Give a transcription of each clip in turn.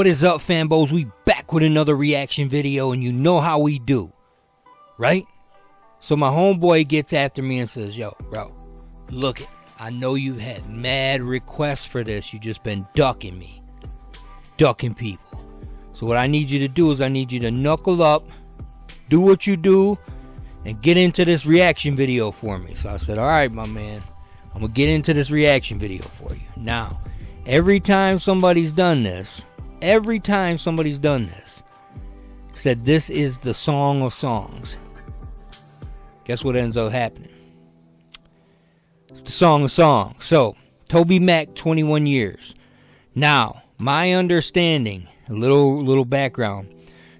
What is up, fanboys? We back with another reaction video, and you know how we do, right? So my homeboy gets after me and says, yo, bro, look it. I know you've had mad requests for this. You just been ducking me. Ducking people. So what I need you to do is I need you to knuckle up, do what you do, and get into this reaction video for me. So I said, all right, my man. I'm going to get into this reaction video for you. Now, every time somebody's done this, said this is the song of songs. Guess what ends up happening? It's the song of songs. So, TobyMac, 21 years. Now, my understanding, a little background.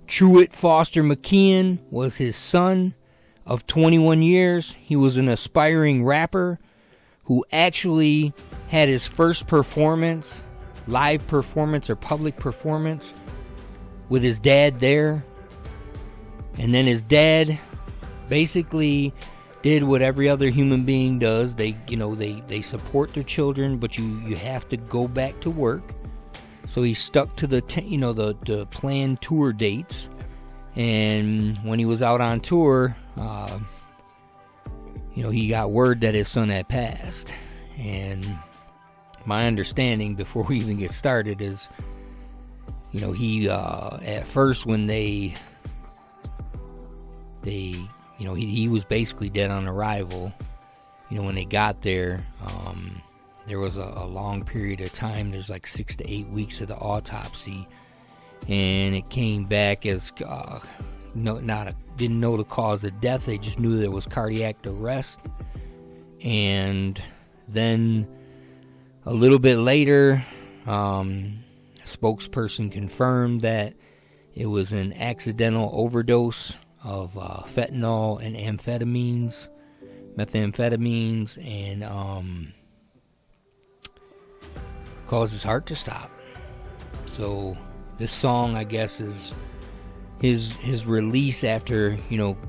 Truett Foster McKeon was his son of 21 years. He was an aspiring rapper who actually had his first performance, live performance or public performance, with his dad there. And then his dad basically did what every other human being does. They support their children, but you have to go back to work. So he stuck to the planned tour dates. And when he was out on tour, he got word that his son had passed. And my understanding, before we even get started, is, he at first when he was basically dead on arrival. When they got there, there was a long period of time. There's like 6 to 8 weeks of the autopsy, and it came back as didn't know the cause of death. They just knew there was cardiac arrest. And then a little bit later, a spokesperson confirmed that it was an accidental overdose of fentanyl and methamphetamines, and caused his heart to stop. So this song, I guess, is his release after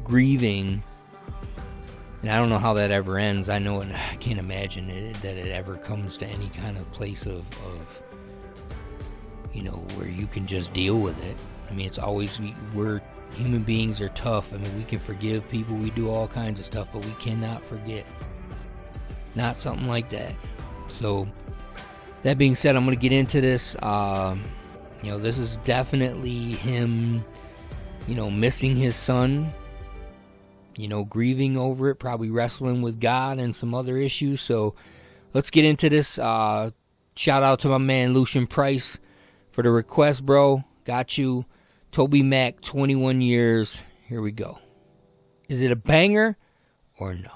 grieving. And I don't know how that ever ends. I can't imagine that it ever comes to any kind of place of where you can just deal with it. I mean, it's always, human beings are tough. I mean, we can forgive people, we do all kinds of stuff, but we cannot forget. Not something like that. So, that being said, I'm going to get into this. This is definitely him, missing his son, grieving over it, probably wrestling with God and some other issues. So, let's get into this. Shout out to my man, Lucian Price, for the request, bro. Got you. TobyMac, 21 years. Here we go. Is it a banger or no?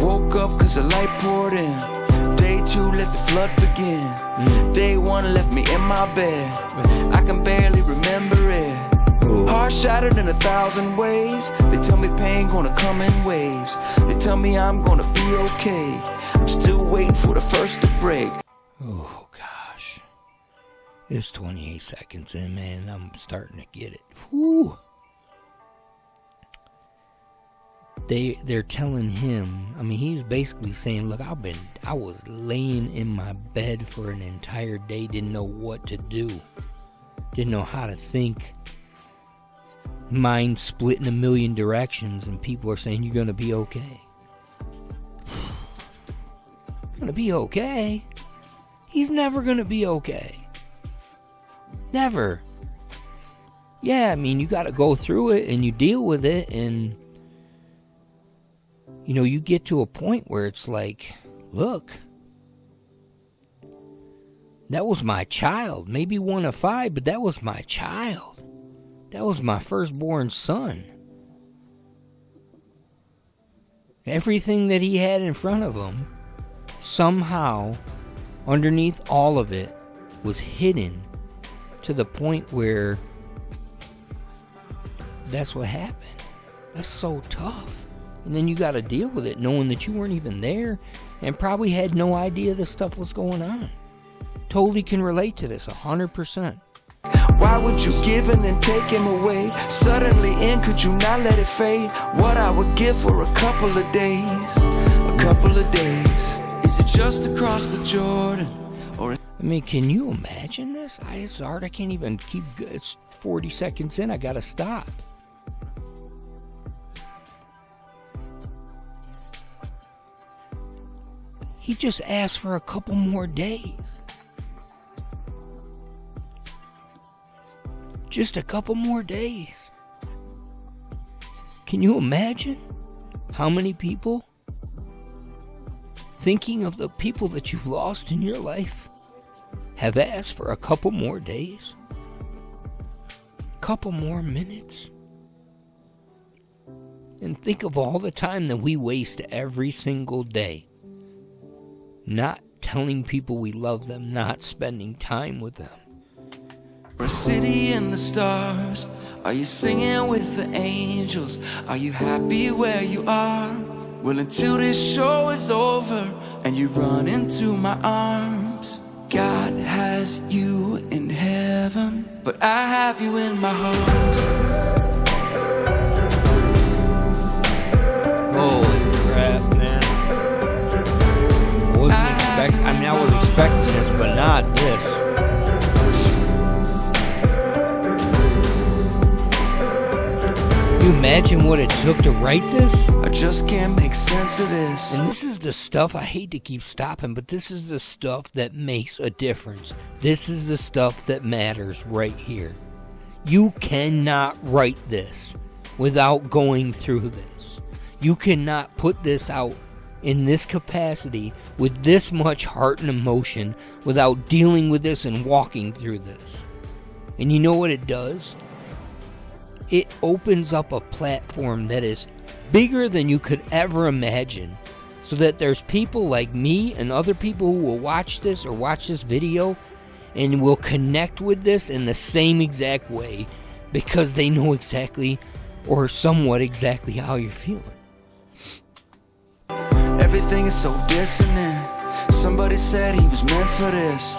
Woke up cause the light poured in. Day 2, let the flood begin. Day 1 left me in my bed. I can barely remember it. Heart shattered in 1,000 ways. They tell me pain gonna come in waves. They tell me I'm gonna be okay. I'm still waiting for the first to break. Oh gosh, it's 28 seconds in, man. I'm starting to get it. Whew. They're telling him, I mean, he's basically saying, look, I was laying in my bed for an entire day, didn't know what to do, didn't know how to think. Mind split in a million directions, and people are saying, you're gonna be okay. Gonna be okay? He's never gonna be okay. Never. Yeah, I mean, you gotta go through it and you deal with it, and you get to a point where it's like, look, that was my child. Maybe 1 of 5, but that was my child. That was my firstborn son. Everything that he had in front of him, somehow, underneath all of it, was hidden to the point where that's what happened. That's so tough. And then you got to deal with it knowing that you weren't even there and probably had no idea this stuff was going on. Totally can relate to this 100%. Why would you give and then take him away? Suddenly in, could you not let it fade? What I would give for a couple of days. A couple of days. Is it just across the Jordan? Or I mean, can you imagine this? It's hard. I can't even keep. It's 40 seconds in. I gotta stop. He just asked for a couple more days. Just a couple more days. Can you imagine how many people, thinking of the people that you've lost in your life, have asked for a couple more days? Couple more minutes? And think of all the time that we waste every single day not telling people we love them, not spending time with them. a city in the stars. Are you singing with the angels? Are you happy where you are? Well, until this show is over and you run into my arms. God has you in heaven, but I have you in my heart. Holy crap, man. I was expecting this, but not this. Can you imagine what it took to write this? I just can't make sense of this. And this is the stuff, I hate to keep stopping, but this is the stuff that makes a difference. This is the stuff that matters right here. You cannot write this without going through this. You cannot put this out in this capacity with this much heart and emotion without dealing with this and walking through this. And you know what it does? It opens up a platform that is bigger than you could ever imagine, so that there's people like me and other people who will watch this or watch this video and will connect with this in the same exact way, because they know exactly or somewhat exactly how you're feeling. Everything is so dissonant. Somebody said he was meant for this,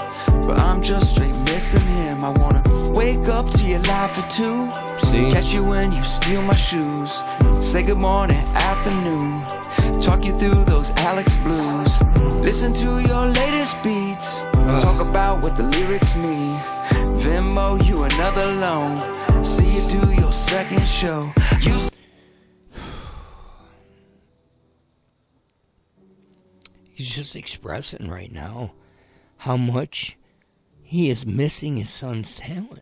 but I'm just straight missing him. I wanna wake up to your life for two. See? Catch you when you steal my shoes. Say good morning, afternoon. Talk you through those Alex blues. Listen to your latest beats. Talk about what the lyrics mean. Venmo you another loan. See you do your second show. He's just expressing right now how much he is missing his son's talent.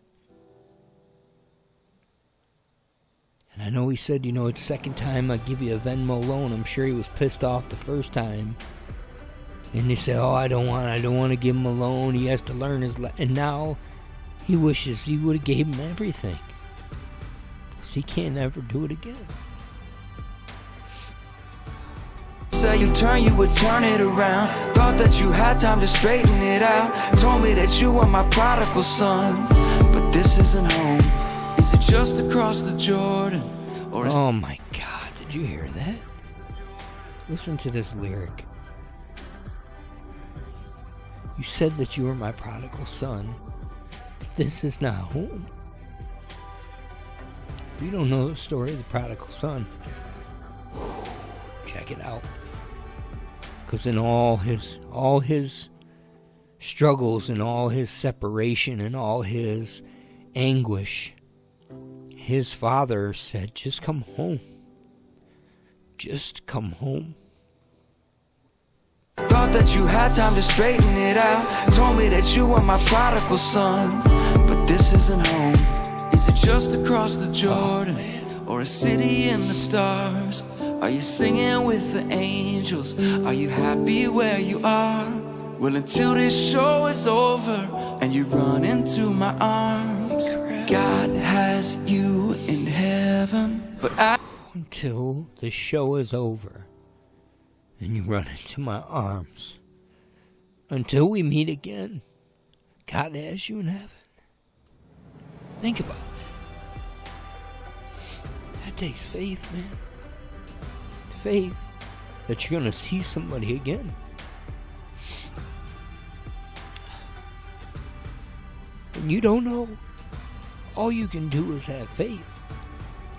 And I know he said, it's second time I give you a Venmo loan. I'm sure he was pissed off the first time. And he said, I don't want to give him a loan. He has to learn his and now he wishes he would have gave him everything. Because he can't ever do it again. Say you turn, you would turn it around. Thought that you had time to straighten it out. Told me that you were my prodigal son, but this isn't home. Is it just across the Jordan? Or oh my God, did you hear that? Listen to this lyric. You said that you were my prodigal son, but this is not home. If you don't know the story of the prodigal son, check it out. Because in all his struggles and all his separation and all his anguish, his father said, just come home. Just come home. Thought that you had time to straighten it out. Told me that you were my prodigal son, but this isn't home. Is it just across the Jordan? Or a city in the stars? Are you singing with the angels? Are you happy where you are? Well, until this show is over and you run into my arms. God has you in heaven, but until the show is over and you run into my arms. Until we meet again, God has you in heaven. Think about it. That takes faith, man. Faith that you're going to see somebody again. And you don't know all you can do is have faith.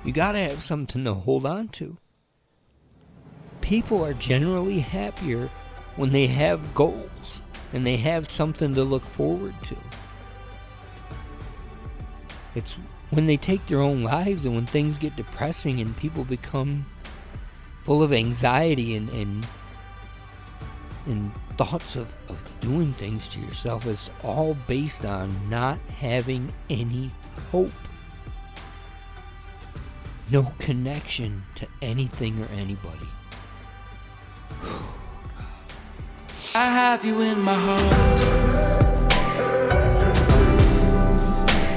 You gotta have something to hold on to. People are generally happier when they have goals and they have something to look forward to. It's when they take their own lives and when things get depressing and people become full of anxiety and thoughts of doing things to yourself. It's all based on not having any hope. No connection to anything or anybody. I have you in my heart.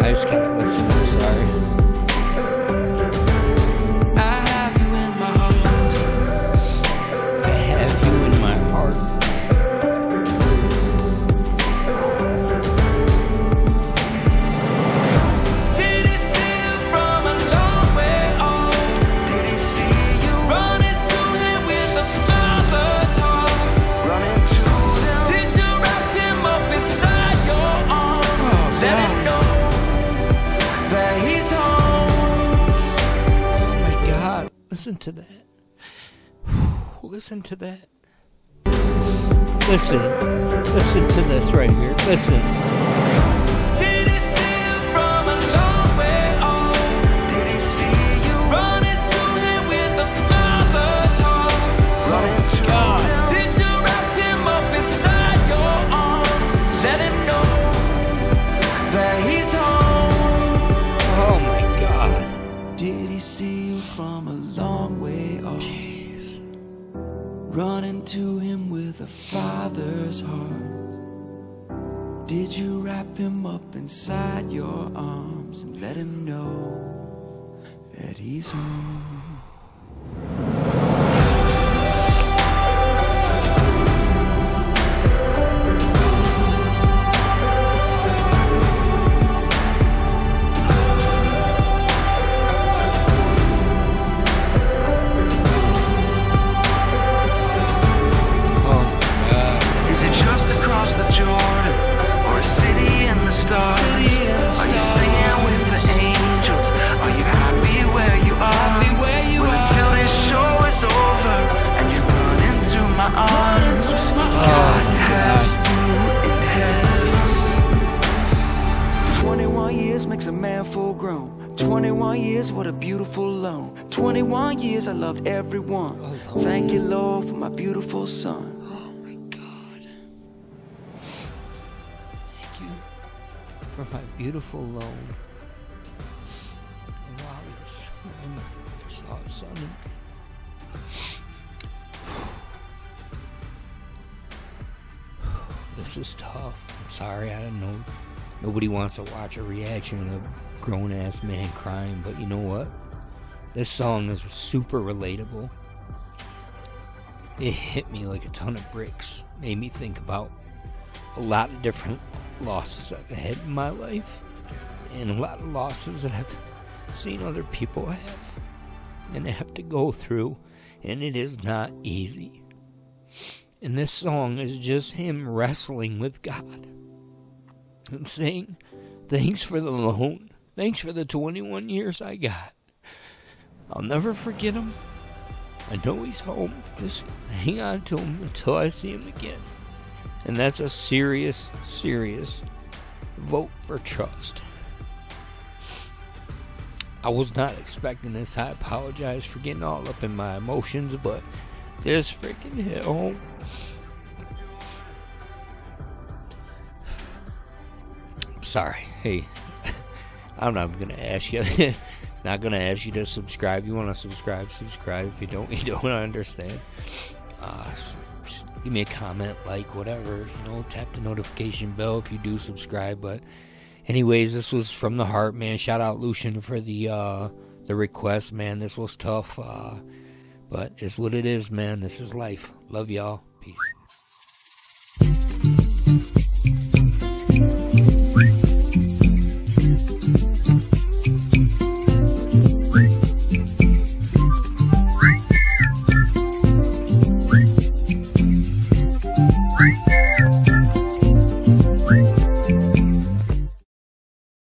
I just gotta listen, I'm sorry. I have you in my heart. I have you in my heart. Did he see you from a long way off? Did he see you running to him with a father's heart? Running to him. Did you wrap him up inside your arms? Let him know that he's home. Oh my God, listen to that. Listen to that. Listen to this right here. Listen. Did he see you from a long way off? Did he see you running to him with a father's heart? Oh God. Did you wrap him up inside your arms? Let him know that he's home. Oh my God. Did he see you from a long way off? Jeez. Running to him with a father's heart. Did you wrap him up inside your arms and let him know that he's home? Is it just across the Jordan or a city in the stars? Are you singing with the angels? Are you happy where you are? Well, until this show is over and you run into my arms, God has you in heaven. 21 years makes a man full grown. 21 years, what a beautiful loan. 21 years, I loved everyone. Thank you, Lord, for my beautiful son. Oh my God. Thank you for my beautiful loan. And while he was when my father saw his son. This is tough. I'm sorry, I don't know. Nobody wants to watch a reaction of a grown-ass man crying, but you know what? This song is super relatable. It hit me like a ton of bricks. Made me think about a lot of different losses I've had in my life, and a lot of losses that I've seen other people have and have to go through, and it is not easy. And this song is just him wrestling with God and saying, thanks for the loan. Thanks for the 21 years I got. I'll never forget him. I know he's home. Just hang on to him until I see him again. And that's a serious, serious vote for trust. I was not expecting this. I apologize for getting all up in my emotions, but this freaking hit home. Sorry. Hey, I'm not gonna ask you. Not gonna ask you to subscribe. You want to subscribe? Subscribe. If you don't, you don't. I understand. Just give me a comment, like, whatever. You know, tap the notification bell if you do subscribe. But, anyways, this was from the heart, man. Shout out Lucian for the request, man. This was tough, but it's what it is, man. This is life. Love y'all. Peace.